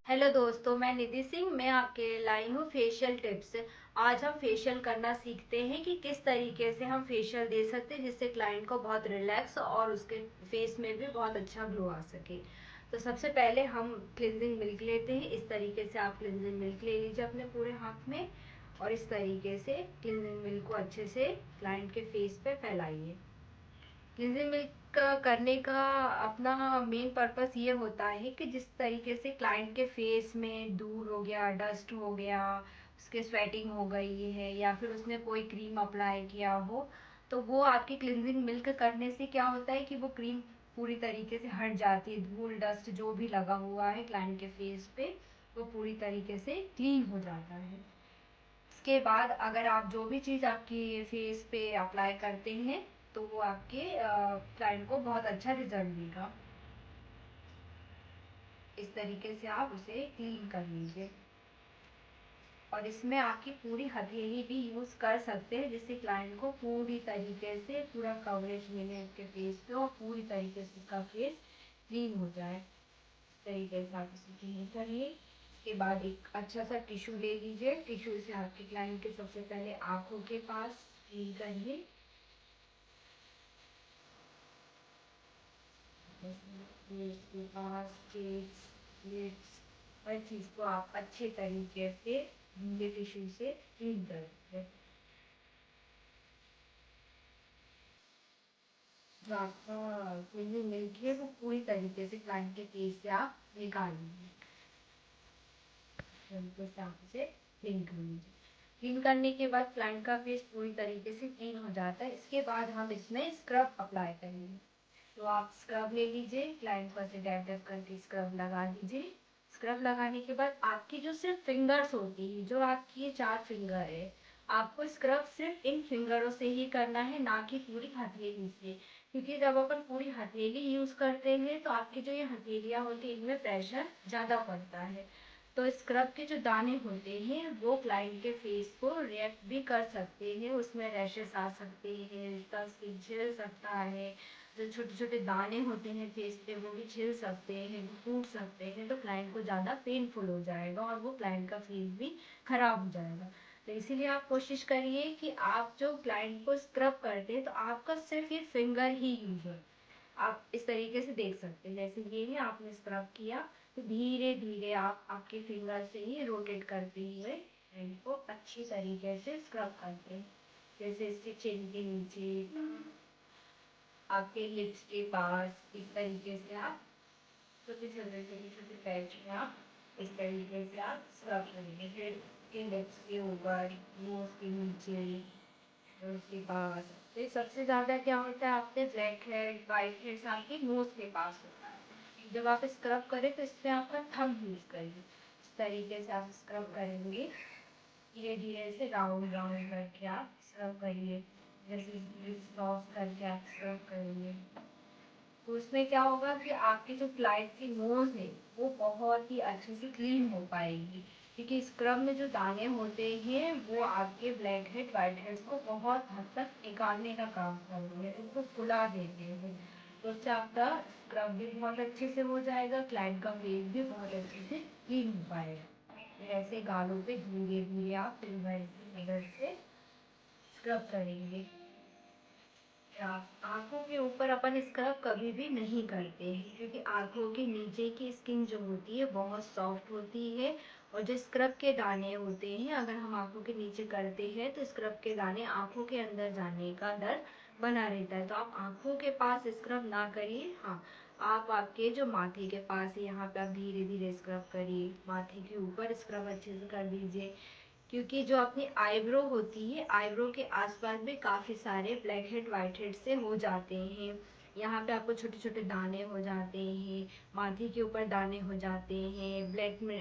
Hello दोस्तों, मैं निधि सिंह। मैं आपके लिए लाई हूँ फेशियल टिप्स। आज हम फेशियल करना सीखते हैं कि किस तरीके से हम फेशियल दे सकते हैं जिससे क्लाइंट को बहुत रिलैक्स और उसके फेस में भी बहुत अच्छा ग्लो आ सके। तो सबसे पहले हम क्लिनजिंग मिल्क लेते हैं। इस तरीके से आप क्लिनजिंग मिल्क ले लीजिए अपने पूरे हाथ में और इस तरीके से क्लिनजिंग मिल्क को अच्छे से क्लाइंट के फेस पे फैलाइए। क्लींजिंग मिल्क करने का अपना मेन पर्पस ये होता है कि जिस तरीके से क्लाइंट के फेस में धूल हो गया, डस्ट हो गया, उसके स्वेटिंग हो गई है या फिर उसने कोई क्रीम अप्लाई किया हो, तो वो आपकी क्लींजिंग मिल्क करने से क्या होता है कि वो क्रीम पूरी तरीके से हट जाती है। धूल डस्ट जो भी लगा हुआ है क्लाइंट के फेस पे वो पूरी तरीके से क्लीन हो जाता है। इसके बाद अगर आप जो भी चीज़ आपकी फेस पे अप्लाई करते हैं तो वो आपके क्लाइंट को बहुत अच्छा रिजल्ट देगा। इस तरीके से आप उसे क्लीन कर लीजिए और इसमें आपकी पूरी हथेली भी यूज़ कर सकते हैं जिससे क्लाइंट को पूरी तरीके से पूरा कवरेज मिले उसके फेस पे और पूरी तरीके से उसका फेस क्लीन हो जाए। इस तरीके से आप इसे क्लीन करिए। के बाद एक अच्छा सा टिश्यू ले लीजिए। टिश्यू से आपके क्लाइंट के सबसे पहले आंखों के पास क्लीन करिए। इसके पास चेक्स लिप्स हर चीज़ को आप अच्छे तरीके से गीले टिश्यू से क्लीन करेंगे। जो आपका क्लीनिंग मिल्क है वो पूरी तरीके से क्लाइंट के फेस से आप निकाल लीजिए। तरीके से आप इसे क्लीन कर लीजिए। क्लीन करने के बाद क्लाइंट का फेस पूरी तरीके से क्लीन हो जाता है। इसके बाद हम इसमें स्क्रब अप्लाई करेंगे। तो आप स्क्रब ले लीजिए, क्लाइंट को ऐसे डैब डैब करके स्क्रब लगा दीजिए। स्क्रब लगाने के बाद आपकी जो सिर्फ फिंगर्स होती है, जो आपकी ये 4 फिंगर है, आपको स्क्रब सिर्फ इन फिंगरों से ही करना है, ना कि पूरी हथेली से। क्योंकि जब अपन पूरी हथेली यूज करते हैं तो आपकी जो ये हथेलियाँ होती हैं इनमें प्रेशर ज़्यादा पड़ता है। तो स्क्रब के जो दाने होते हैं वो क्लाइंट के फेस को रिएक्ट भी कर सकते हैं, उसमें रैशेस आ सकते हैं, उसका स्किन छिल सकता है। जो छोटे छोटे दाने होते हैं फेस पे वो भी छिल सकते हैं, टूट सकते हैं, तो क्लाइंट को ज़्यादा पेनफुल हो जाएगा और वो क्लाइंट का फेस भी खराब हो जाएगा। तो इसीलिए आप कोशिश करिए कि आप जो क्लाइंट को स्क्रब करते हैं तो आपका सिर्फ ये फिंगर ही यूज हो। आप इस तरीके से देख सकते हैं, जैसे ये है आपने स्क्रब किया तो धीरे धीरे आप आपके फिंगर से ही रोटेट करते हुए इनको अच्छी तरीके से स्क्रब करते हैं। जैसे इसके चिन के नीचे, आपके लिप्स के पास, इस तरीके से आप छोटे छोटे पैच में आप इस तरीके से आप स्क्रब करेंगे। फिर के लिप्स के ऊपर, नोज के नीचे, उसके पास। तो सबसे ज़्यादा क्या होता है, आपने ब्लैक हेड वाइट हेड्स आपके नोज के पास होता है। जब आप स्क्रब करें तो इसमें आपका थंब यूज करिए। इस तरीके से आप स्क्रब करेंगे, धीरे धीरे से राउंड राउंड करके आप स्क्रब करिए। जैसे क्रॉस करके आप स्क्रब करेंगे तो उसमें क्या होगा कि आपकी जो क्लाइंट की नोज है वो बहुत ही अच्छे से क्लीन हो पाएगी। क्योंकि स्क्रब में जो दाने होते हैं वो आपके ब्लैक हेड वाइट हेड्स को बहुत हद तक निकालने का काम करते हैं, उनको फुला देते हैं। तो उससे आपका स्क्रब भी बहुत अच्छे से हो जाएगा, क्लाइंट का फेस भी बहुत अच्छे से क्लीन हो पाएगा। फिर ऐसे गालों पे धीरे धीरे आप फिंगर से स्क्रब करेंगे। आंखों के ऊपर अपन स्क्रब कभी भी नहीं करते हैं क्योंकि आंखों के नीचे की स्किन जो होती है बहुत सॉफ्ट होती है और जो स्क्रब के दाने होते हैं अगर हम आंखों के नीचे करते हैं तो स्क्रब के दाने आंखों के अंदर जाने का डर बना रहता है। तो आप आंखों के पास स्क्रब ना करिए। हाँ, आप आपके जो माथे के पास है यहाँ पे आप धीरे धीरे स्क्रब करिए। माथे के ऊपर स्क्रब अच्छे से कर दीजिए क्योंकि जो अपनी आईब्रो होती है, आईब्रो के आसपास भी काफ़ी सारे ब्लैक हेड वाइट हेड से हो जाते हैं। यहाँ पे आपको छोटे छोटे दाने हो जाते हैं, माथे के ऊपर दाने हो जाते हैं, ब्लैक में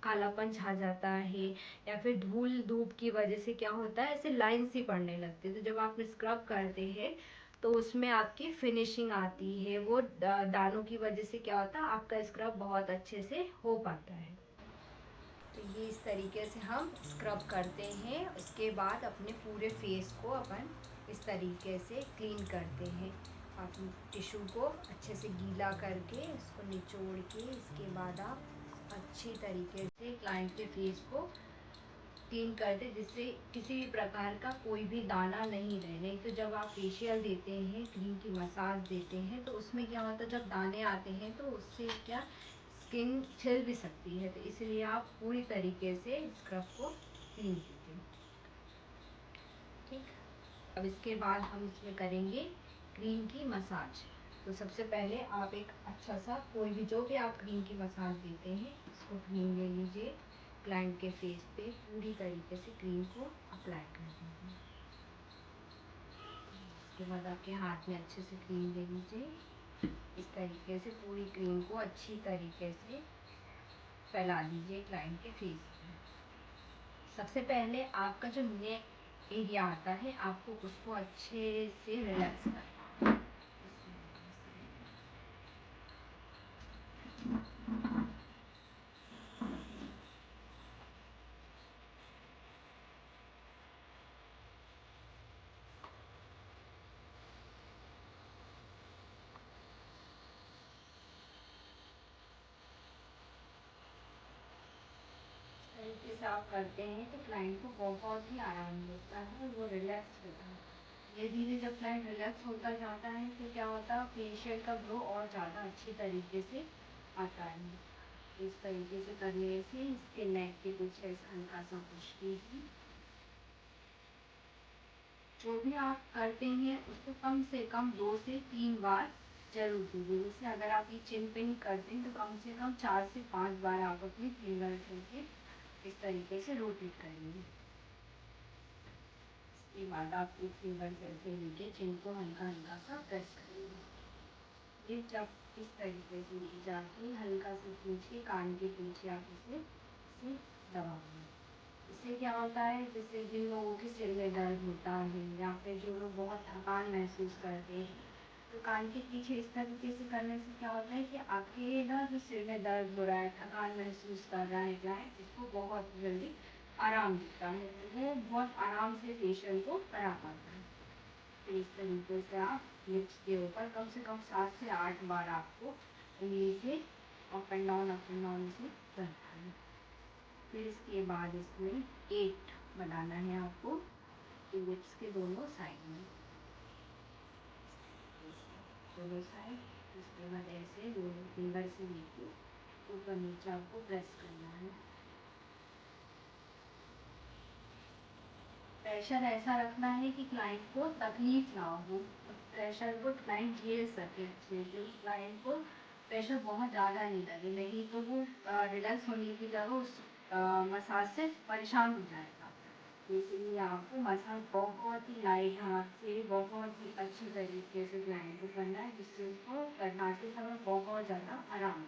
कालापन छा जाता है या फिर धूल धूप की वजह से क्या होता है ऐसे लाइन सी पड़ने लगती है। तो जब आप स्क्रब करते हैं तो उसमें आपकी फिनिशिंग आती है, वो दानों की वजह से क्या होता है आपका स्क्रब बहुत अच्छे से हो पाता है। तो ये इस तरीके से हम स्क्रब करते हैं। उसके बाद अपने पूरे फेस को अपन इस तरीके से क्लीन करते हैं। आप टिश्यू को अच्छे से गीला करके इसको निचोड़ के इसके बाद आप अच्छी तरीके से क्लाइंट के फेस को क्लीन कर दे, जिससे किसी भी प्रकार का कोई भी दाना नहीं रहे। नहीं तो जब आप फेशियल देते हैं, क्रीम की मसाज देते हैं, तो उसमें क्या होता है, जब दाने आते हैं तो उससे क्या स्किन छिल भी सकती है। तो इसलिए आप पूरी तरीके से स्क्रब को क्लीन कीजिए। ठीक, अब इसके बाद हम इसमें करेंगे क्रीम की मसाज। तो सबसे पहले आप एक अच्छा सा कोई भी जो भी आप क्रीम की मसाज देते हैं उसको क्रीम ले लीजिए, क्लाइंट के फेस पे पूरी तरीके से क्रीम को अप्लाई कर दीजिए। उसके बाद आपके हाथ में अच्छे से क्रीम ले लीजिए। इस तरीके से पूरी क्रीम को अच्छी तरीके से फैला दीजिए क्लाइंट के फेस पे। सबसे पहले आपका जो नेक एरिया आता है, आपको उसको अच्छे से रिलैक्स करना है। तरीके से आप करते हैं तो क्लाइंट को बहुत ही आराम मिलता है, वो रिलैक्स होता है। ये धीरे जब क्लाइंट रिलैक्स होता जाता है तो क्या होता है, फेशियल का ग्लो और ज़्यादा अच्छी तरीके से आता है। इस तरीके से करने से इसके नेक के पीछे हल्का सा पुश कीजिए। जो भी आप करते हैं उसको कम से कम 2 से 3 बार जरूर कीजिए। जैसे अगर आप ये चिन पिन करते हैं तो कम से कम 4 से 5 बार आप अपनी फिंगर से इस तरीके से रोटेट करेंगे। इसके बाद आप एक फिंगर से लेके चिन को हल्का हल्का सा प्रेस करेंगे। ये जब इस तरीके से ले जाके हल्का से खींच के कान के पीछे आप इसे दबाएंगे। इससे क्या होता है, जैसे जिन लोगों के सिर में दर्द होता है या फिर जो लोग बहुत थकान महसूस करते हैं, तो कान के पीछे इस तरीके से करने से क्या होता है कि आपके ना जो सिर में दर्द हो रहा है, थकान महसूस कर रहा है क्लाइंट, इसको बहुत जल्दी आराम मिलता है। वो बहुत आराम से फेशियल को करा पाता है। तो इस तरीके से आप लिप्स के ऊपर कम से कम 7 से 8 बार आपको उंगली से अप एंड डाउन से करना है। फिर इसके बाद इसमें 8 बनाना है आपको लिप्स के दोनों साइड में, दोनों साइड। इसके बाद ऐसे दोनों फिंगर से लेके ऊपर नीचे आपको प्रेस करना है। प्रेशर ऐसा रखना है कि क्लाइंट को तकलीफ ना हो, प्रेशर को क्लाइंट झेल सके अच्छे से। क्लाइंट को प्रेशर बहुत ज़्यादा नहीं लगे, नहीं तो वो रिलैक्स होने की जगह उस मसाज से परेशान हो जाएगा। इसलिए आपको मसाज बहुत ही लाइट हाथ से बहुत ही अच्छी तरीके से क्लाइंट को करना है, जिससे उसको करने समय बहुत ज़्यादा आराम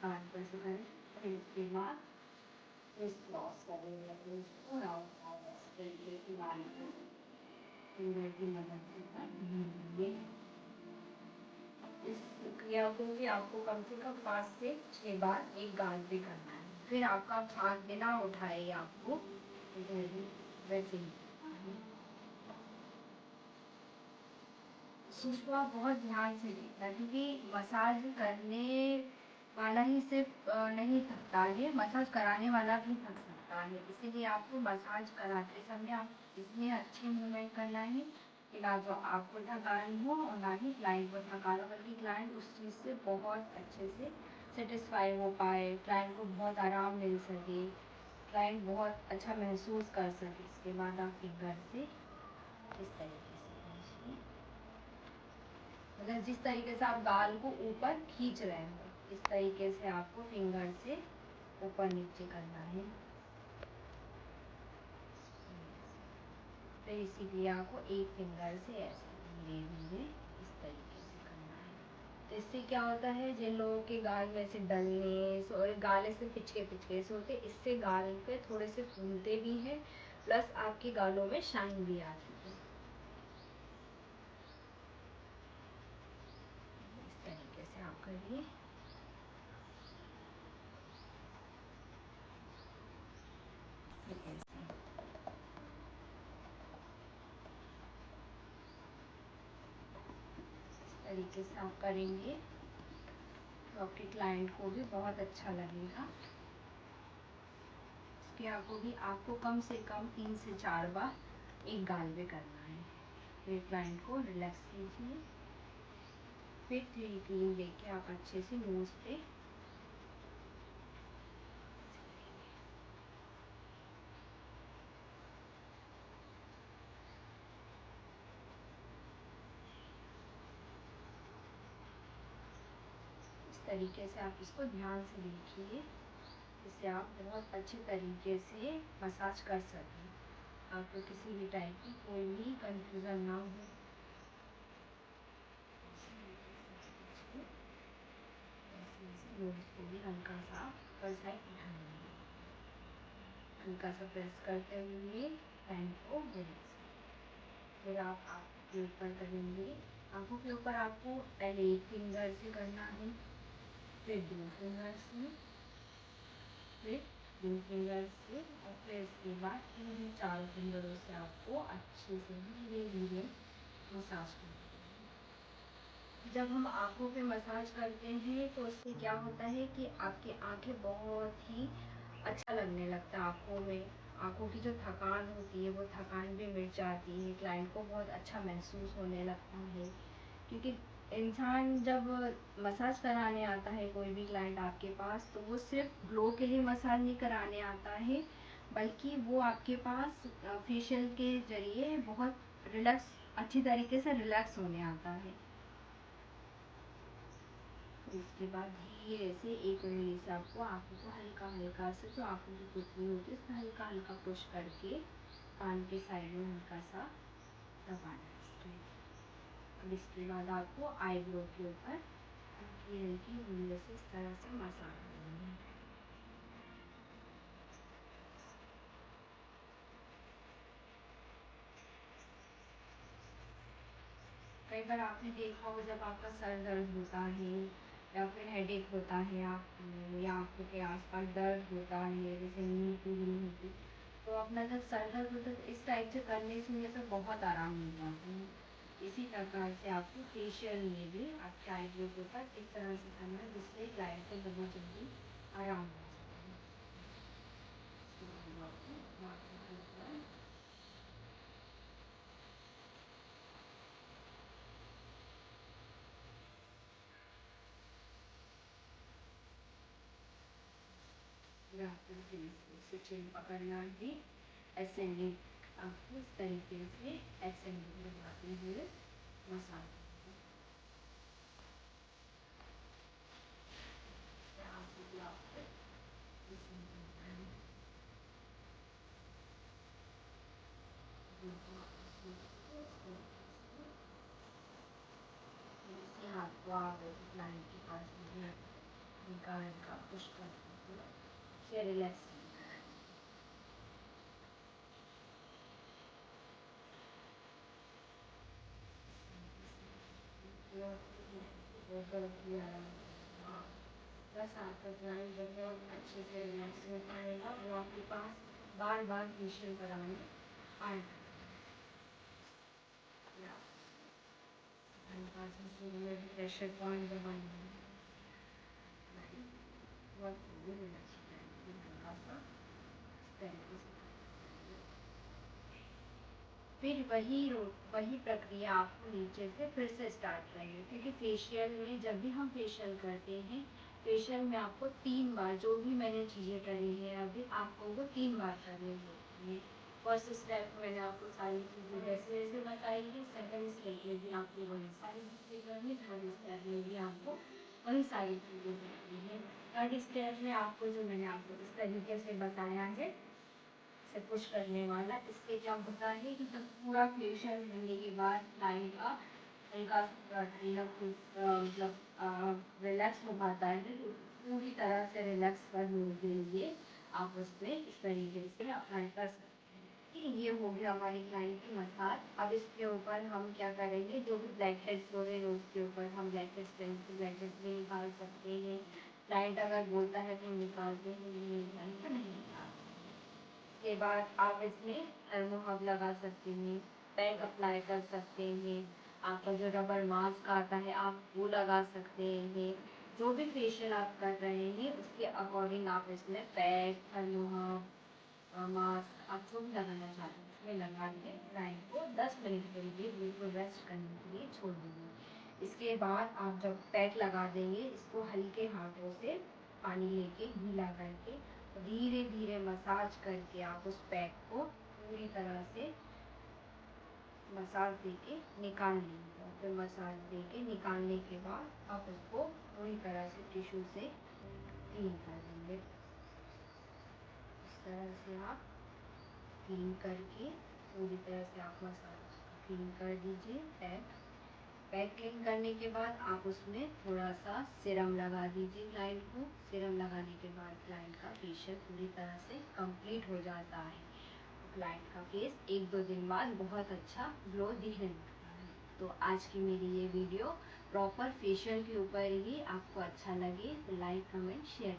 हाथ पर से करें। फिर उसके बाद इस क्रॉस करेंगे फिर उसको राउंड और इस तरीके की लाइन को फिंगर की मदद से कर दीजिए। इस क्रिया को भी आपको कम से कम 5 से 6 बार एक गाल पे करना है। फिर आपका हाथ बिना उठाए आपको इधर भी वैसे ही चीज़ को आप बहुत ध्यान से देखना, क्योंकि मसाज करने वाला ही सिर्फ नहीं थकता है, मसाज कराने वाला भी थक सकता है। इसीलिए आपको मसाज कराते समय आप इतने अच्छे मूवमेंट करना है कि ना तो आपको थकान हो और ना ही क्लाइंट को थकान हो, बल्कि क्लाइंट उस चीज़ से बहुत अच्छे से सेटिस्फाई हो पाए, क्लाइंट को बहुत आराम मिल सके, क्लाइंट बहुत अच्छा महसूस कर सके। इसके बाद आप फिंगर से इस तरीके से कीजिए, मतलब जिस तरीके से आप गाल को ऊपर खींच रहे हो, इस तरीके से आपको फिंगर से ऊपर नीचे करना है। फिर इसी क्रिया को एक फिंगर से ऐसे धीरे धीरे इस तरीके से करना है। तो इससे क्या होता है, जिन लोगों के गाल में से डलनेस और गाल से पिचके से होते, इससे गाल पे थोड़े से फूलते भी हैं, प्लस आपके गालों में शाइन भी आती है। इस तरीके से आप करिए। तरीके से आप करेंगे तो आपके क्लाइंट को भी बहुत अच्छा लगेगा। इसके आपको कम से कम 3 से 4 बार एक गाल पे करना है। फिर क्लाइंट को रिलैक्स कीजिए। फिर 3 क्लीन लेके आप अच्छे से नोज पे इस तरीके से आप इसको ध्यान से देखिए, इससे आप बहुत अच्छे तरीके से मसाज कर सकें, आपको किसी भी टाइप की कोई भी कंफ्यूज़न ना हो। नोज को भी हल्का सा ऊपर साइड उठाएंगे, हल्का सा प्रेस करते हुए पैंट को रिलैक्स। फिर आप आँखों के ऊपर करेंगे। आँखों के ऊपर आपको पहले एक फिंगर से करना है, फिर 2 फिंगर से, फिर 2 फिंगर से, और फिर इसके बाद 3-4 फिंगरों से आपको अच्छे से धीरे धीरे मसाज करना है। जब हम आँखों पे मसाज करते हैं तो उससे क्या होता है कि आपकी आँखें बहुत ही अच्छा लगने लगता है। आँखों की जो थकान होती है वो थकान भी मिट जाती है, क्लाइंट को बहुत अच्छा महसूस होने लगता है। क्योंकि इंसान जब मसाज कराने आता है कोई भी क्लाइंट आपके पास, तो वो सिर्फ ग्लो के लिए मसाज नहीं कराने आता है, बल्कि वो आपके पास फेशियल के जरिए बहुत रिलैक्स, अच्छी तरीके से रिलैक्स होने आता है। इसके बाद धीरे से एक उंगली से आपको आँखों को हल्का हल्का से, जो आँखों की पुतली होती है उसमें हल्का हल्का पुश करके कान के साइड में हल्का सा दबाना है इसको। अब इसके बाद आपको आईब्रो के ऊपर हल्की हल्की उंगली से इस तरह से मसाज करनी है। कई बार आपने देखा हो जब आपका सर दर्द होता है या फिर हेडेक होता है आपको, या आँखों के आसपास दर्द होता है, जैसे नींद पूरी नहीं होती, तो अपना जब सर दर्द होता है तो इस टाइप से करने से मुझे तो बहुत आराम मिल जाता है। इसी प्रकार से आपको फेशियल में भी आपके आईब्रो के ऊपर इस तरह से करना है, जिससे क्लाइंट को बहुत जल्दी आराम हो जाता है। इसके बाद आपको आँखों के ऊपर से चेन पकड़ना है। एसेंडिंग आपको इस तरीके से एसेंडिंग लगाते हुए मसाज करना है। आँखों को आपको एसेंडिंग करना है। बिल्कुल इस तरीके से इसी हाथ को आप ऐसे क्लाइंट के पास ले हल्का हल्का पुश करते हुए उसे रिलैक्स बस आपका क्लाइंट जब बहुत अच्छे से रिलैक्स हो पाएगा, वो आपके पास बार बार फेशियल कराने आएगा। हल्का सा शुरू में भी प्रेशर पॉइंट दबाएंगे, बहुत जल्दी रिलैक्स हो जाएगा। फिर हल्का सा इस तरीके से फिर वही प्रक्रिया आपको नीचे से फिर से स्टार्ट करनी है, क्योंकि फेशियल में जब भी हम फेशियल करते हैं, फेशियल में आपको 3 बार जो भी मैंने चीज़ें करी हैं अभी आपको वो 3 बार करनी होती है। फर्स्ट स्टेप में मैंने आपको सारी चीज़ें जैसे जैसे बताई है, सेकंड स्टेप में भी आपको वही सारी चीज़ें करनी, थर्ड स्टेप में भी आपको वही सारी चीज़ें करनी है। थर्ड स्टेप में आपको जो मैंने आपको इस तरीके से बताया है से पुश करने वाला, इससे क्या होता है कि जब पूरा फेशियल करने के बाद क्लाइंट का हल्का मतलब रिलैक्स हो पाता है, तो पूरी तरह से रिलैक्स करने के लिए आप उस पर इस तरीके से अप्लाई कर सकते हैं। ये हो गया हमारी क्लाइंट की मसाज। अब इसके ऊपर हम क्या करेंगे, जो भी ब्लैक हेड्स हो रहे हैं उसके ऊपर हम ब्लैक हेड्स भी निकाल सकते हैं। क्लाइंट अगर बोलता है तो निकालते हैं, नहीं निकालते तो नहीं निकालते। के बाद आप इसमें अल्कोहल लगा सकते हैं, पैक अप्लाई कर सकते हैं, आपका जो रबर मास्क आता है आप वो लगा सकते हैं। जो भी फेशियल आप कर रहे हैं उसके अकॉर्डिंग आप इसमें पैक, अलोहा, मास्क आप जो भी लगाना चाहते हैं उसमें लगा के क्लाइंट को 10 मिनट के लिए बिल्कुल रेस्ट करने के लिए छोड़ देंगे। इसके बाद आप जब पैक लगा देंगे, इसको हल्के हाथों से पानी लेके गीला करके धीरे धीरे मसाज करके आप उस पैक को पूरी तरह से मसाज देके निकाल लेंगे। और फिर मसाज देके निकालने के बाद आप उसको पूरी तरह से टिश्यू से क्लीन कर देंगे। इस तरह से आप क्लीन करके पूरी तरह से आप मसाज क्लीन कर दीजिए। पैक क्लीन करने के बाद आप उसमें थोड़ा सा सीरम लगा दीजिए क्लाइंट को। सीरम लगाने के बाद क्लाइंट का फेशियल पूरी तरह से कंप्लीट हो जाता है। क्लाइंट का फेस 1-2 दिन बाद बहुत अच्छा ग्लो दिखने लगता है। तो आज की मेरी ये वीडियो प्रॉपर फेशियल के ऊपर ही आपको अच्छा लगे तो लाइक, कमेंट, शेयर